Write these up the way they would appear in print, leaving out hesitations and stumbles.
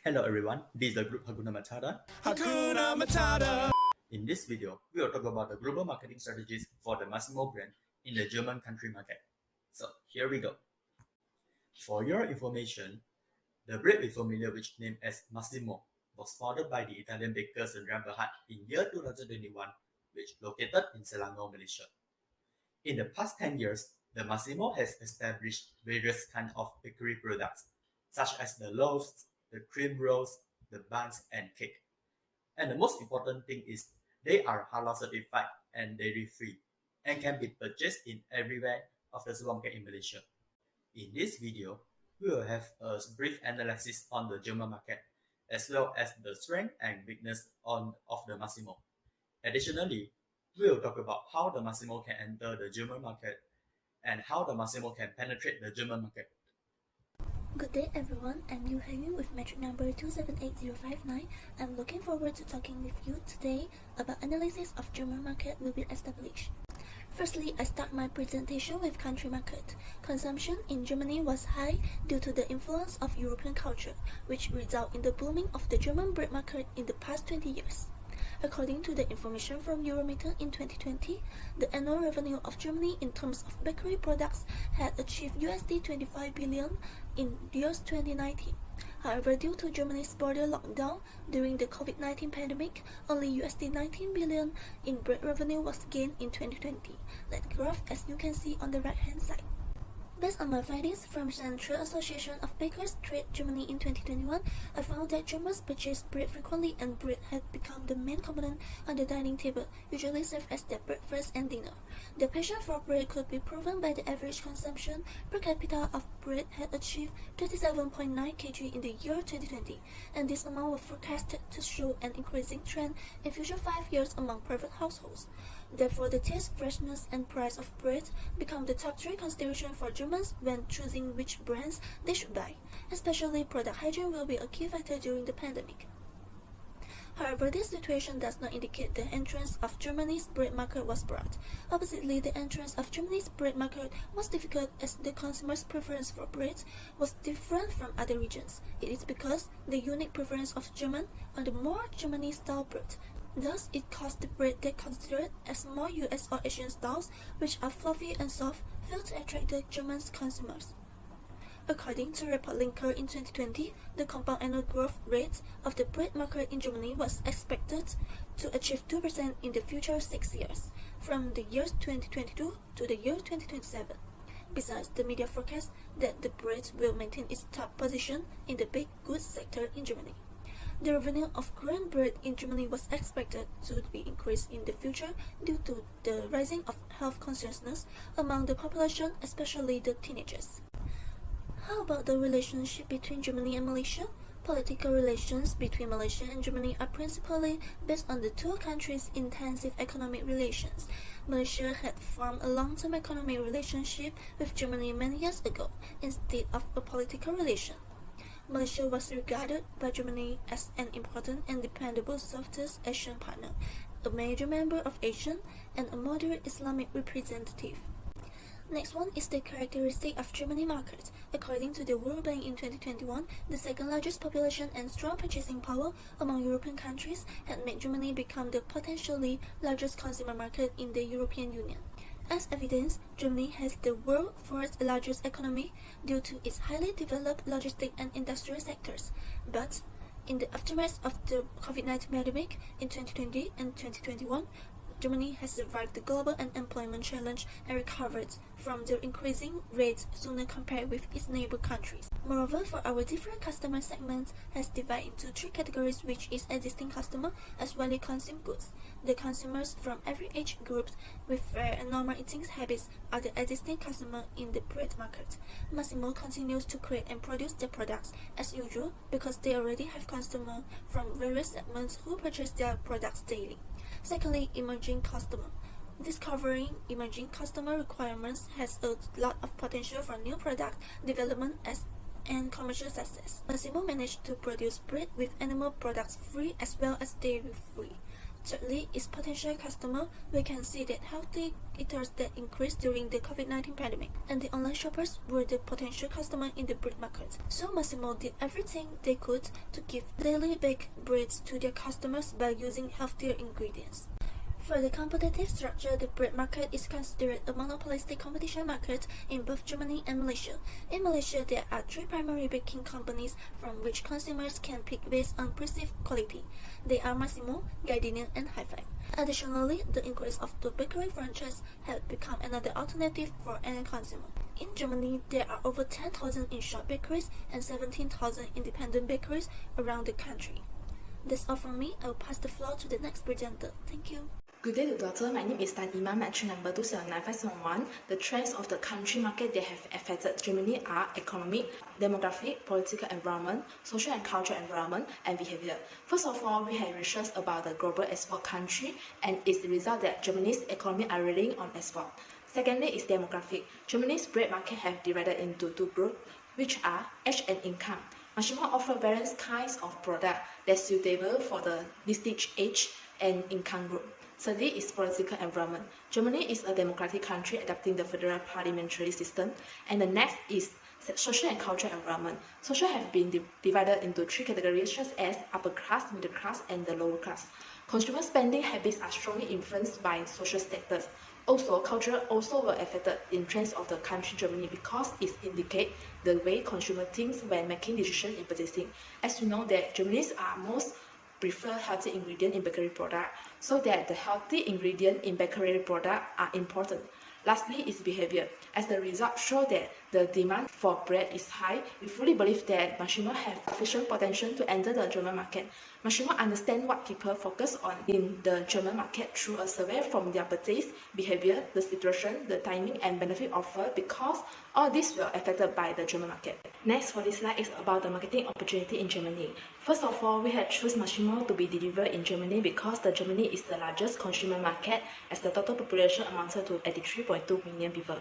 Hello everyone, this is the group Hakuna Matata. Hakuna Matata. In this video, we will talk about the global marketing strategies for the Massimo brand in the German country market. So here we go. For your information, the bread we familiar with named as Massimo was founded by the Italian baker Sandra Berhard in year 2021, which located in Selangor, Malaysia. In the past 10 years, the Massimo has established various kinds of bakery products, such as the loaves, the cream rolls, the buns, and cake. And the most important thing is they are halal certified and dairy free and can be purchased in everywhere of the supermarket in Malaysia. In this video, we will have a brief analysis on the German market as well as the strength and weakness of the Massimo. Additionally, we will talk about how the Massimo can enter the German market and how the Massimo can penetrate the German market. Good day everyone, I'm Liu Hangyu with metric number 278059. I'm looking forward to talking with you today about analysis of German market will be established. Firstly, I start my presentation with country market. Consumption in Germany was high due to the influence of European culture, which result in the booming of the German bread market in the past 20 years. According to the information from Eurometer in 2020, the annual revenue of Germany in terms of bakery products had achieved USD 25 billion in year 2019. However, due to Germany's border lockdown during the COVID-19 pandemic, only USD 19 billion in bread revenue was gained in 2020. That graph as you can see on the right-hand side. Based on my findings from Central Association of Bakers Trade Germany in 2021, I found that Germans purchase bread frequently and bread had become the main component on the dining table, usually served as their breakfast and dinner. The passion for bread could be proven by the average consumption per capita of bread had achieved 27.9 kg in the year 2020, and this amount was forecasted to show an increasing trend in future 5 years among private households. Therefore, the taste, freshness, and price of bread become the top 3 consideration for Germans when choosing which brands they should buy. Especially product hygiene will be a key factor during the pandemic. However, this situation does not indicate the entrance of Germany's bread market was broad. Oppositely, the entrance of Germany's bread market was difficult as the consumer's preference for bread was different from other regions. It is because the unique preference of German on the more Germany-style bread. Thus, it caused the bread they considered as more US or Asian styles, which are fluffy and soft, failed to attract the German consumers. According to Report Linker in 2020, the compound annual growth rate of the bread market in Germany was expected to achieve 2% in the future 6 years, from the years 2022 to the year 2027. Besides, the media forecast that the bread will maintain its top position in the baked goods sector in Germany. The revenue of grain bread in Germany was expected to be increased in the future due to the rising of health consciousness among the population, especially the teenagers. How about the relationship between Germany and Malaysia? Political relations between Malaysia and Germany are principally based on the two countries' intensive economic relations. Malaysia had formed a long-term economic relationship with Germany many years ago instead of a political relation. Malaysia was regarded by Germany as an important and dependable Southeast Asian partner, a major member of ASEAN, and a moderate Islamic representative. Next one is the characteristic of Germany market. According to the World Bank in 2021, the second largest population and strong purchasing power among European countries had made Germany become the potentially largest consumer market in the European Union. As evidence, Germany has the world's fourth largest economy due to its highly developed logistic and industrial sectors. But in the aftermath of the COVID-19 pandemic in 2020 and 2021, Germany has survived the global unemployment challenge and recovered from the increasing rates sooner compared with its neighbor countries. Moreover, for our different customer segments has divided into 3 categories, which is existing customer as well as consumer goods. The consumers from every age group with fair and normal eating habits are the existing customer in the bread market. Massimo continues to create and produce their products as usual because they already have customers from various segments who purchase their products daily. Secondly, emerging customer. Discovering emerging customer requirements has a lot of potential for new product development and commercial success. Massimo managed to produce bread with animal products free as well as dairy free. Thirdly, its potential customer, we can see that healthy eaters that increased during the COVID-19 pandemic, and the online shoppers were the potential customer in the bread market. So Massimo did everything they could to give daily baked breads to their customers by using healthier ingredients. For the competitive structure, the bread market is considered a monopolistic competition market in both Germany and Malaysia. In Malaysia, there are three primary baking companies from which consumers can pick based on perceived quality. They are Massimo, Gardenia, and High Five. Additionally, the increase of the bakery franchise has become another alternative for any consumer. In Germany, there are over 10,000 in-shop bakeries and 17,000 independent bakeries around the country. That's all from me. I will pass the floor to the next presenter. Thank you. Good day, doctor. My name is Tan Iman, match number 279571. The trends of the country market that have affected Germany are economic, demographic, political environment, social and cultural environment, and behavior. First of all, we have research about the global export country, and it's the result that Germany's economy are relying on export. Secondly is demographic. Germany's bread market have divided into two groups, which are age and income. Massimo offer various kinds of products that suitable for the distinct age and income group. Thirdly is political environment. Germany is a democratic country adopting the federal parliamentary system. And the next is social and cultural environment. Social have been divided into three categories such as upper class, middle class, and the lower class. Consumer spending habits are strongly influenced by social status. Also, culture also were affected in trends of the country Germany because it indicates the way consumer thinks when making decisions in purchasing. As you know that Germans are most prefer healthy ingredient in bakery product, so that the healthy ingredient in bakery product are important. Lastly is behavior. As the results show that the demand for bread is high, we fully believe that Massimo have sufficient potential to enter the German market. Massimo understand what people focus on in the German market through a survey from their purchase, behavior, the situation, the timing, and benefit offer, because all these were affected by the German market. Next for this slide is about the marketing opportunity in Germany. First of all, we have chosen Massimo to be delivered in Germany because the Germany is the largest consumer market, as the total population amounted to 83.2 million people.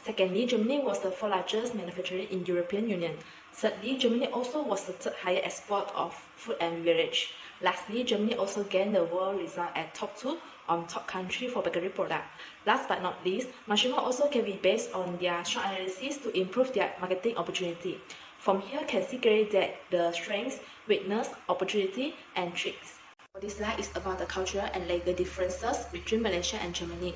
Secondly, Germany was the fourth largest manufacturer in European Union. Thirdly, Germany also was the third highest export of food and beverage. Lastly, Germany also gained the world result at top 2 on top country for bakery product. Last but not least, Massimo also can be based on their strong analysis to improve their marketing opportunity. From here, can see clearly that the strengths, weakness, opportunity, and tricks. This slide is about the cultural and legal differences between Malaysia and Germany.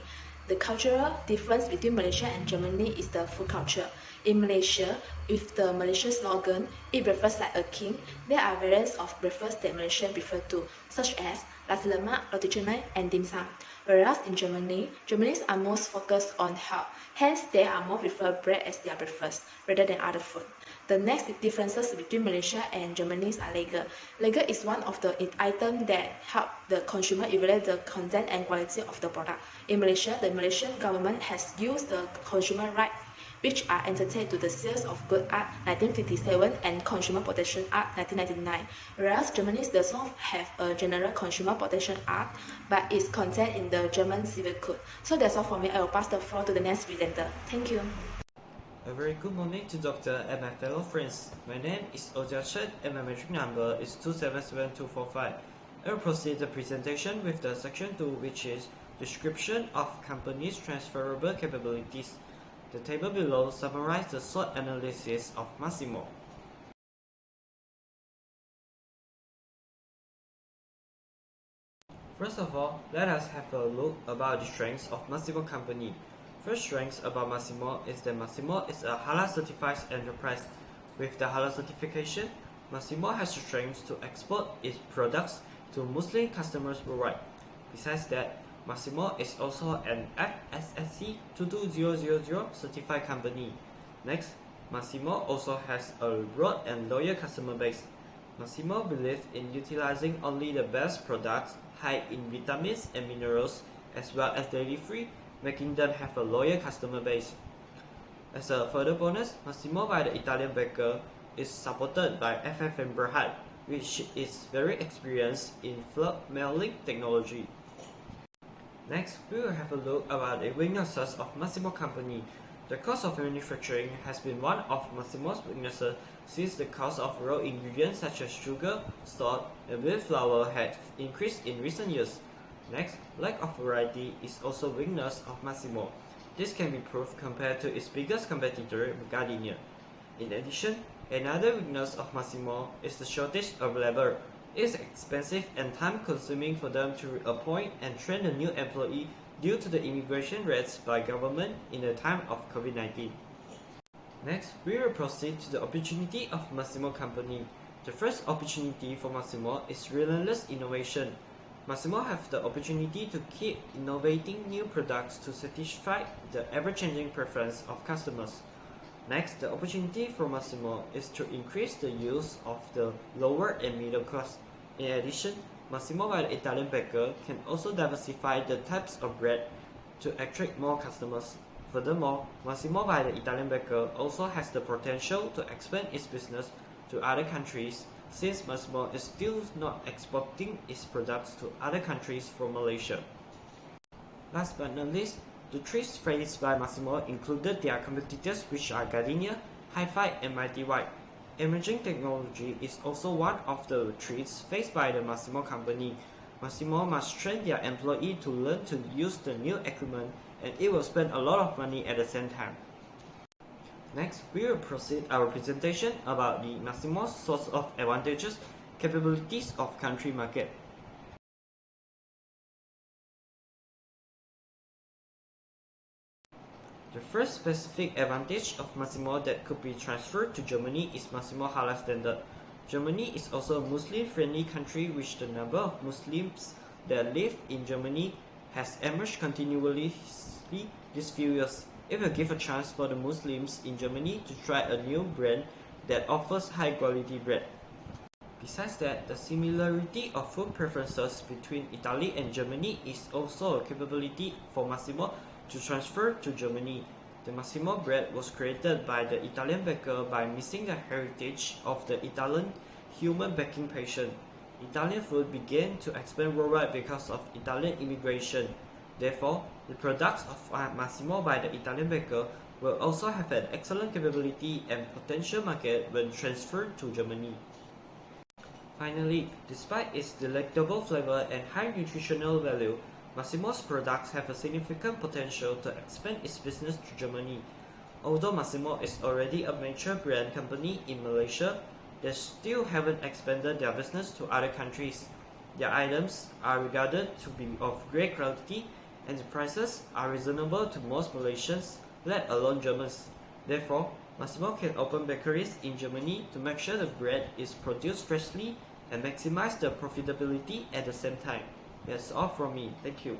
The cultural difference between Malaysia and Germany is the food culture. In Malaysia, with the Malaysian slogan, "Eat breakfast like a king," there are variants of breakfast that Malaysians prefer to, such as nasi lemak, roti canai, and dim sum. Whereas in Germany, Germans are most focused on health, hence they are more prefer bread as their breakfast rather than other food. The next differences between Malaysia and Germany are legal. Legal is one of the items that help the consumer evaluate the content and quality of the product. In Malaysia, the Malaysian government has used the consumer rights, which are entitled to the Sales of Goods Act 1957 and Consumer Protection Act 1999, whereas Germany does not have a General Consumer Protection Act, but is contained in the German Civil Code. So that's all for me. I will pass the floor to the next presenter. Thank you. A very good morning to Doctor and my fellow friends. My name is Ojia Chen and my metric number is 277245. I will proceed the presentation with the section 2, which is Description of Companies' Transferable Capabilities. The table below summarizes the SWOT analysis of Massimo. First of all, let us have a look about the strengths of Massimo Company. First strength about Massimo is that Massimo is a halal certified enterprise. With the halal certification, Massimo has the strength to export its products to Muslim customers worldwide. Besides that, Massimo is also an FSSC 22000 certified company. Next, Massimo also has a broad and loyal customer base. Massimo believes in utilizing only the best products high in vitamins and minerals, as well as dairy-free, making them have a loyal customer base. As a further bonus, Massimo by the Italian baker is supported by FFM Berhad, which is very experienced in flour milling technology. Next, we will have a look about the weaknesses of Massimo Company. The cost of manufacturing has been one of Massimo's weaknesses since the cost of raw ingredients such as sugar, salt, and wheat flour had increased in recent years. Next, lack of variety is also a weakness of Massimo. This can be proved compared to its biggest competitor, Gardenia. In addition, another weakness of Massimo is the shortage of labor. It is expensive and time-consuming for them to appoint and train a new employee due to the immigration rates by government in the time of COVID-19. Next, we will proceed to the opportunity of Massimo Company. The first opportunity for Massimo is relentless innovation. Massimo have the opportunity to keep innovating new products to satisfy the ever-changing preference of customers. Next, the opportunity for Massimo is to increase the use of the lower and middle class. In addition, Massimo by the Italian Baker can also diversify the types of bread to attract more customers. Furthermore, Massimo by the Italian Baker also has the potential to expand its business to other countries, since Massimo is still not exporting its products to other countries from Malaysia. Last but not least, the threats faced by Massimo included their competitors, which are Gardenia, Hi-Fi and Mighty White. Emerging technology is also one of the threats faced by the Massimo company. Massimo must train their employee to learn to use the new equipment, and it will spend a lot of money at the same time. Next, we will proceed our presentation about the Massimo's source of advantages, capabilities of country market. The first specific advantage of Massimo that could be transferred to Germany is Massimo Halal standard. Germany is also a Muslim-friendly country, which the number of Muslims that live in Germany has emerged continuously these few years. It will give a chance for the Muslims in Germany to try a new brand that offers high-quality bread. Besides that, the similarity of food preferences between Italy and Germany is also a capability for Massimo to transfer to Germany. The Massimo bread was created by the Italian baker by mixing the heritage of the Italian human baking passion. Italian food began to expand worldwide because of Italian immigration. Therefore, the products of Massimo by the Italian baker will also have an excellent capability and potential market when transferred to Germany. Finally, despite its delectable flavor and high nutritional value, Massimo's products have a significant potential to expand its business to Germany. Although Massimo is already a major brand company in Malaysia, they still haven't expanded their business to other countries. Their items are regarded to be of great quality, and the prices are reasonable to most Malaysians, let alone Germans. Therefore, Massimo can open bakeries in Germany to make sure the bread is produced freshly and maximize the profitability at the same time. That's all from me. Thank you.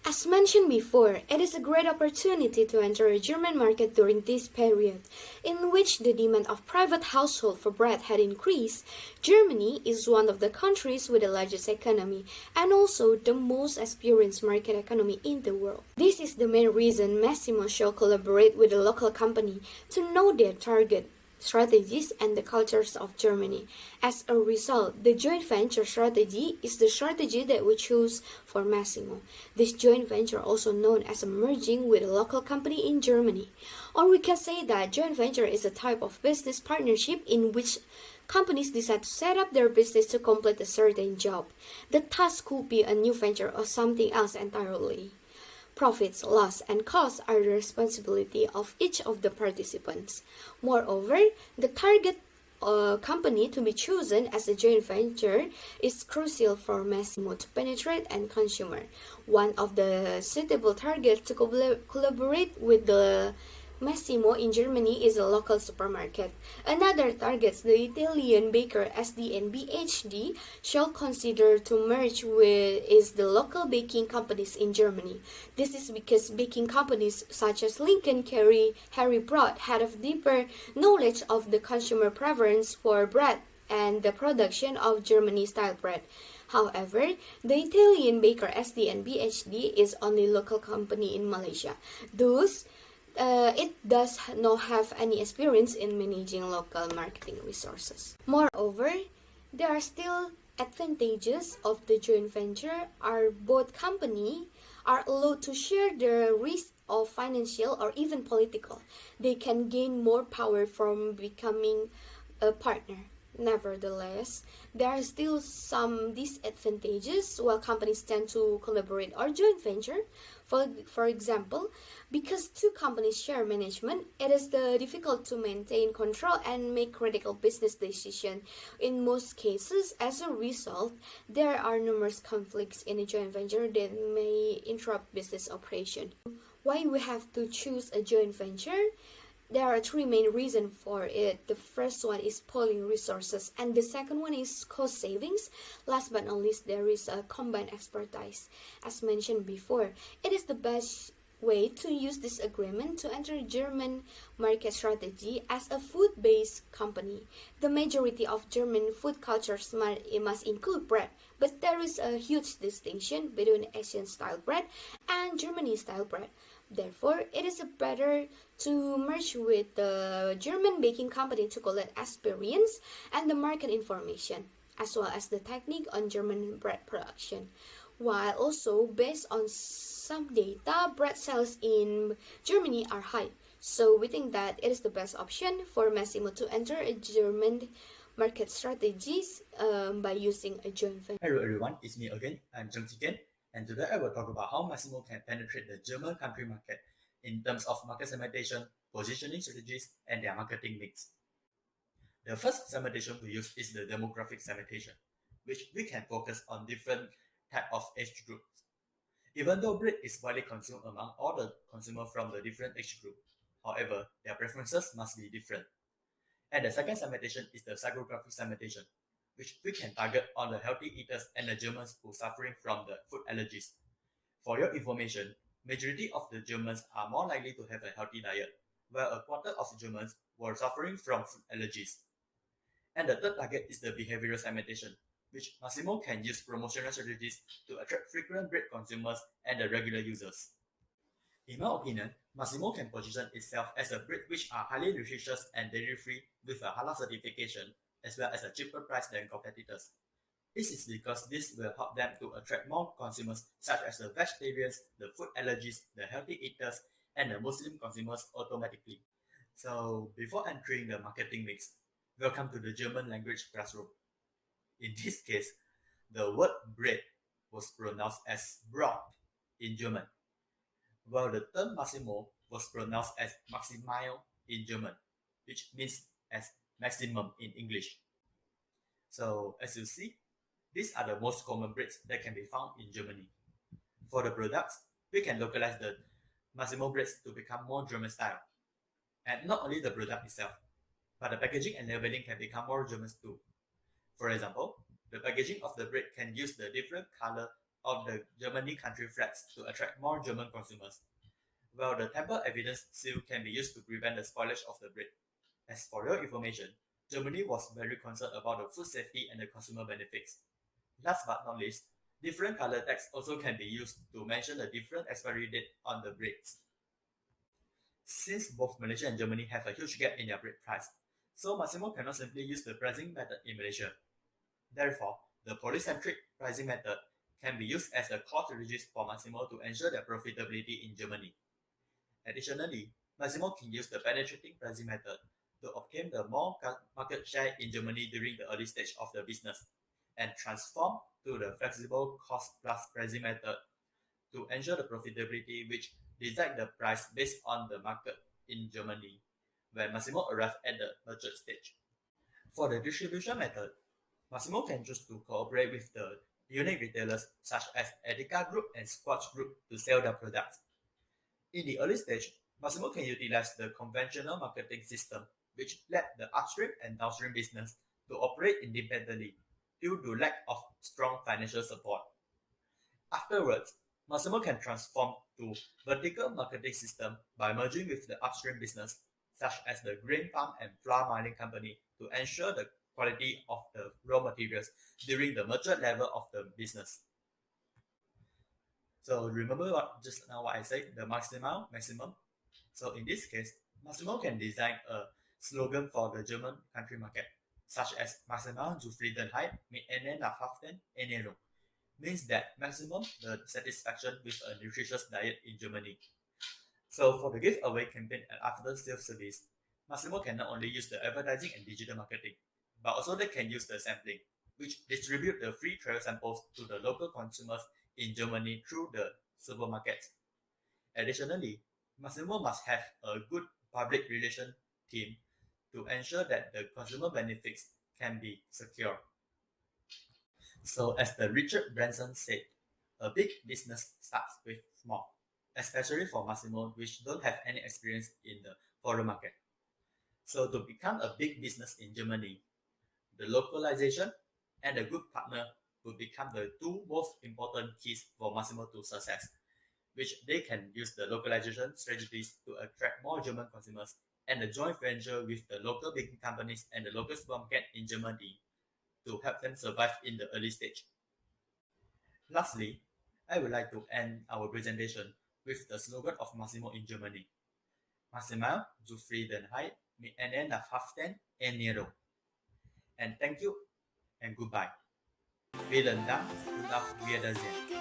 As mentioned before, it is a great opportunity to enter a German market during this period, in which the demand of private household for bread had increased. Germany is one of the countries with the largest economy and also the most experienced market economy in the world. This is the main reason Massimo shall collaborate with a local company to know their target strategies and the cultures of Germany. As a result, the joint venture strategy is the strategy that we choose for Massimo. This joint venture, also known as a merging with a local company in Germany. Or we can say that joint venture is a type of business partnership in which companies decide to set up their business to complete a certain job. The task could be a new venture or something else entirely. Profits, loss, and costs are the responsibility of each of the participants. Moreover, the target company to be chosen as a joint venture is crucial for Massimo to penetrate end consumer. One of the suitable targets to collaborate with the Massimo in Germany is a local supermarket. Another target the Italian baker SD and BHD shall consider to merge with is the local baking companies in Germany. This is because baking companies such as Lincoln, Kerry, Harry Broad had a deeper knowledge of the consumer preference for bread and the production of Germany-style bread. However, the Italian baker SD and BHD is only local company in Malaysia. Thus, it does not have any experience in managing local marketing resources. Moreover, there are still advantages of the joint venture are both companies are allowed to share the risk of financial or even political. They can gain more power from becoming a partner. Nevertheless, there are still some disadvantages while companies tend to collaborate or joint venture. For example, because two companies share management, it is difficult to maintain control and make critical business decisions. In most cases, as a result, there are numerous conflicts in a joint venture that may interrupt business operation. Why we have to choose a joint venture? There are three main reasons for it. The first one is pooling resources, and the second one is cost savings. Last but not least, there is a combined expertise. As mentioned before, it is the best way to use this agreement to enter German market strategy as a food-based company. The majority of German food cultures must include bread, but there is a huge distinction between Asian-style bread and Germany-style bread. Therefore, it is better to merge with the German baking company to collect experience and the market information, as well as the technique on German bread production. While also, based on some data, bread sales in Germany are high. So we think that it is the best option for Massimo to enter a German market strategies by using a joint venture. Hello everyone, it's me again, I'm Zheng Jigen, and today I will talk about how Massimo can penetrate the German country market in terms of market segmentation, positioning strategies, and their marketing mix. The first segmentation we use is the demographic segmentation, which we can focus on different type of age groups. Even though bread is widely consumed among all the consumers from the different age group, however, their preferences must be different. And the second segmentation is the psychographic segmentation, which we can target on the healthy eaters and the Germans who are suffering from the food allergies. For your information, majority of the Germans are more likely to have a healthy diet, while a quarter of Germans were suffering from food allergies. And the third target is the behavioral segmentation, which Massimo can use promotional strategies to attract frequent bread consumers and the regular users. In my opinion, Massimo can position itself as a bread which are highly nutritious and dairy-free with a halal certification, as well as a cheaper price than competitors. This is because this will help them to attract more consumers such as the vegetarians, the food allergies, the healthy eaters, and the Muslim consumers automatically. So before entering the marketing mix, welcome to the German language classroom. In this case, the word bread was pronounced as Brot in German, while the term Massimo was pronounced as Maximile in German, which means as maximum in English. So as you see, these are the most common breeds that can be found in Germany. For the products, we can localize the Massimo breads to become more German style. And not only the product itself, but the packaging and labeling can become more German too. For example, the packaging of the bread can use the different color of the Germany country flags to attract more German consumers, while the tamper evidence seal can be used to prevent the spoilage of the bread. As for your information, Germany was very concerned about the food safety and the consumer benefits. Last but not least, different color tags also can be used to mention the different expiry date on the breads. Since both Malaysia and Germany have a huge gap in their bread price, so Massimo cannot simply use the pricing method in Malaysia. Therefore, the polycentric pricing method can be used as a core strategy for Massimo to ensure their profitability in Germany. Additionally, Massimo can use the penetrating pricing method to obtain the more market share in Germany during the early stage of the business and transform to the flexible cost plus pricing method to ensure the profitability, which decide the price based on the market in Germany when Massimo arrived at the mature stage. For the distribution method, Massimo can choose to cooperate with the unique retailers such as Edeka Group and Swatch Group to sell their products. In the early stage, Massimo can utilize the conventional marketing system, which led the upstream and downstream business to operate independently due to lack of strong financial support. Afterwards, Massimo can transform to vertical marketing system by merging with the upstream business, such as the grain farm and flour mining company, to ensure the quality of the raw materials during the mature level of the business. So remember what I said, the maximum. So in this case, Massimo can design a slogan for the German country market, such as Maximal Zufriedenheit mit einer nahrhaften Ernährung, means that maximum the satisfaction with a nutritious diet in Germany. So for the giveaway campaign and after sales service, Massimo can not only use the advertising and digital marketing, but also they can use the sampling, which distribute the free trial samples to the local consumers in Germany through the supermarkets. Additionally, Massimo must have a good public relation team to ensure that the consumer benefits can be secure. So, as the Richard Branson said, a big business starts with small, especially for Massimo, which don't have any experience in the foreign market. So, to become a big business in Germany, the localization and a good partner will become the two most important keys for Massimo to success, which they can use the localization strategies to attract more German consumers and a joint venture with the local baking companies and the local supermarket in Germany to help them survive in the early stage. Lastly, I would like to end our presentation with the slogan of Massimo in Germany. Maximal Zufriedenheit mit Ende nach Haften Ernährung. And thank you and goodbye. Vielen Dank und auf Wiedersehen.